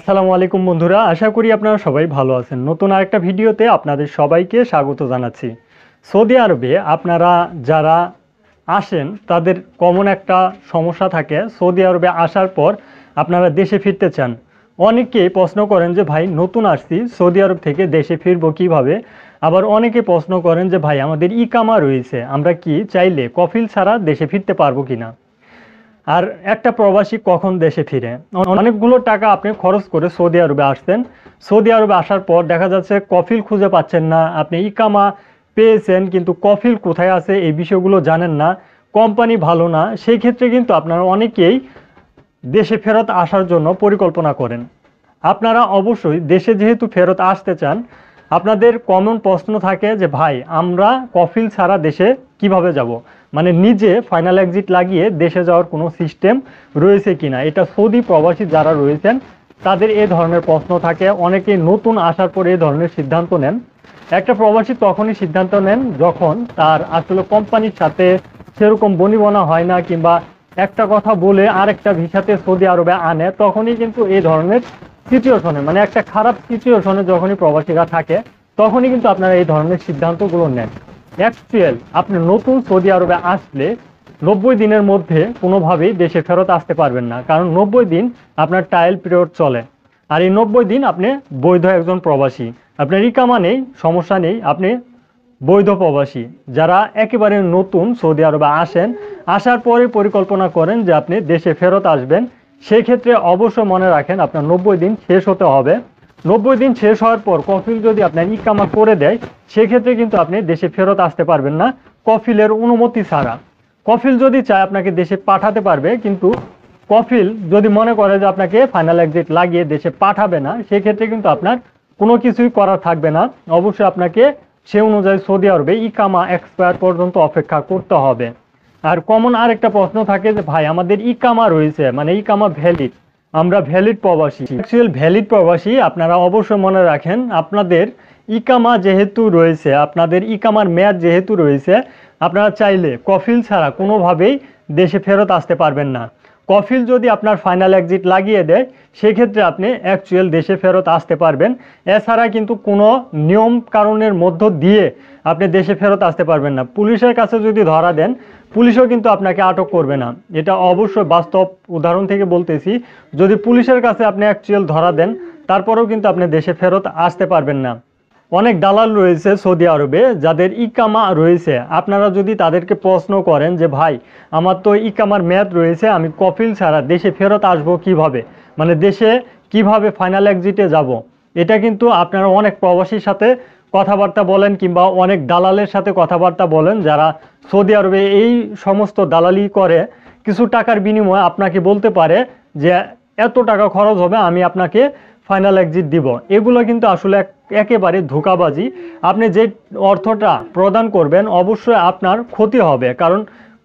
আসসালামু আলাইকুম বন্ধুরা, আশা করি আপনারা সবাই ভালো আছেন। নতুন আরেকটা ভিডিওতে আপনাদের সবাইকে স্বাগত জানাচ্ছি। সৌদি আরবে আপনারা যারা আসেন তাদের কমন একটা সমস্যা থাকে। সৌদি আরবে আসার পর আপনারা দেশে ফিরতে চান। অনেকেই প্রশ্ন করেন যে ভাই নতুন আসছি, সৌদি আরব থেকে দেশে ফিরবো কীভাবে। আবার অনেকে প্রশ্ন করেন যে ভাই আমাদের ইকামা রয়েছে, আমরা কি চাইলে কফিল ছাড়া দেশে ফিরতে পারবো কিনা। আর একটা প্রবাসী কখন দেশে ফিরে? অনেকগুলো টাকা আপনি খরচ করে সৌদি আরবে আসছেন, সৌদি আরবে আসার পর দেখা যাচ্ছে কফিল খুঁজে পাচ্ছেন না। আপনি ইকামা পেয়েছেন কিন্তু কফিল কোথায় আছে এই বিষয়গুলো জানেন না, কোম্পানি ভালো না। সেই ক্ষেত্রে কিন্তু আপনারা অনেকেই দেশে ফেরত আসার জন্য পরিকল্পনা করেন। আপনারা অবশ্যই দেশে যেহেতু ফেরত আসতে চান, আপনাদের কমন প্রশ্ন থাকে যে ভাই আমরা কফিল ছাড়া দেশে কিভাবে যাব, মানে নিজে ফাইনাল এক্সিট লাগিয়ে দেশে যাওয়ার কোনো সিস্টেম রয়েছে কিনা। এটা সৌদি প্রবাসী যারা রয়েছেন তাদের এই ধরনের প্রশ্ন থাকে। অনেকেই নতুন আসার পরে এই ধরনের সিদ্ধান্ত নেন। একটা প্রবাসী তখনই সিদ্ধান্ত নেন যখন তার আসলে কোম্পানির সাথে সেরকম বনিবনা হয় না, কিংবা একটা কথা বলে আরেকটা ভিসাতে সৌদি আরবে আনে, তখনই কিন্তু এই ধরনের সিচুয়েশনে, মানে একটা খারাপ সিচুয়েশনে যখনই প্রবাসীরা থাকে তখনই কিন্তু আপনারা এই ধরনের সিদ্ধান্তগুলো নেন। অ্যাকচুয়াল আপনি নতুন সৌদি আরবে আসলে 90 দিনের মধ্যে কোনোভাবেই দেশে ফেরত আসতে পারবেন না, কারণ 90 দিন আপনার ট্রায়াল পিরিয়ড চলে। আর এই 90 দিন আপনি বৈধ একজন প্রবাসী, আপনার ইকামা নেই, সমস্যা নেই, আপনি বৈধ প্রবাসী। যারা একেবারে নতুন সৌদি আরবে আসেন, আসার পরে পরিকল্পনা করেন যে আপনি দেশে ফেরত আসবেন, সেই ক্ষেত্রে অবশ্যই মনে রাখেন আপনার 90 দিন শেষ হতে হবে। 90 দিন শেষ হওয়ার পর কফিল যদি আপনার ইকামা করে দেয়, সেক্ষেত্রে কিন্তু আপনি দেশে ফেরত আসতে পারবেন না কফিলের অনুমতি ছাড়া। কফিল যদি চায় আপনাকে দেশে পাঠাতে পারবে, কিন্তু কফিল যদি মনে করে যে আপনাকে ফাইনাল এক্সিট লাগিয়ে দেশে পাঠাবে না, সেক্ষেত্রে কিন্তু আপনার কোনো কিছুই করার থাকবে না। অবশ্যই আপনাকে সে অনুযায়ী সৌদি আরবে ইকামা এক্সপায়ার পর্যন্ত অপেক্ষা করতে হবে। আর কমন আরেকটা প্রশ্ন থাকে যে ভাই আমাদের ইকামা রয়েছে, মানে ইকামা ভ্যালিড, আমরা ভ্যালিড প্রবাসী। অ্যাকচুয়াল ভ্যালিড প্রবাসী আপনারা অবশ্যই মনে রাখেন, আপনাদের ইকামা যেহেতু রয়েছে, আপনাদের ইকামার মেয়াদ যেহেতু রয়েছে, আপনারা চাইলে কফিল ছাড়া কোনোভাবেই দেশে ফেরত আসতে পারবেন না। কফিল যদি আপনার ফাইনাল এক্সিট লাগিয়ে দেয়, সেক্ষেত্রে আপনি অ্যাকচুয়াল দেশে ফেরত আসতে পারবেন। এছাড়া কিন্তু কোনো নিয়ম কারণের মধ্য দিয়ে আপনি দেশে ফেরত আসতে পারবেন না। পুলিশের কাছে যদি ধরা দেন, পুলিশও কিন্তু আপনাকে আটক করবে না। এটা অবশ্যই বাস্তব উদাহরণ থেকে বলতেছি। যদি পুলিশের কাছে আপনি অ্যাকচুয়াল ধরা দেন, তারপরেও কিন্তু আপনি দেশে ফেরত আসতে পারবেন না। অনেক দালাল রয়েছে সৌদি আরবে যাদের ইকামা রয়েছে। আপনারা যদি তাদেরকে প্রশ্ন করেন যে ভাই আমার তো ইকামার মেয়াদ রয়েছে, আমি কফিল ছাড়া দেশে ফেরত আসবো কিভাবে, মানে দেশে কিভাবে ফাইনাল এক্সিটে যাব, এটা কিন্তু আপনারা অনেক প্রবাসীর সাথে কথাবার্তা বলেন, কিংবা অনেক দালালের সাথে কথাবার্তা বলেন যারা সৌদি আরবে এই সমস্ত দালালি করে। কিছু টাকার বিনিময়ে আপনাকে বলতে পারে যে এত টাকা খরচ হবে, আমি আপনাকে ফাইনাল এক্সিট দিব। এগুলো কিন্তু আসলে একেবারে ধোঁকাবাজি। আপনি যে অর্থটা প্রদান করবেন অবশ্যই আপনার ক্ষতি হবে, কারণ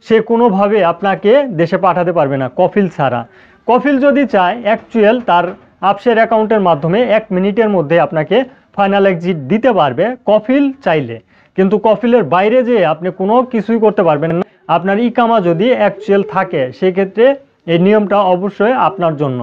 সে কোনোভাবে আপনাকে দেশে পাঠাতে পারবে না কফিল ছাড়া। কফিল যদি চায় অ্যাকচুয়াল তার আপসের অ্যাকাউন্টের মাধ্যমে 1 মিনিটের মধ্যে আপনাকে ফাইনাল এক্সিট দিতে পারবে কফিল চাইলে, কিন্তু কফিলের বাইরে যেয়ে আপনি কোনো কিছুই করতে পারবেন না। আপনার ইকামা যদি অ্যাকচুয়াল থাকে, সেক্ষেত্রে এই নিয়মটা অবশ্যই আপনার জন্য।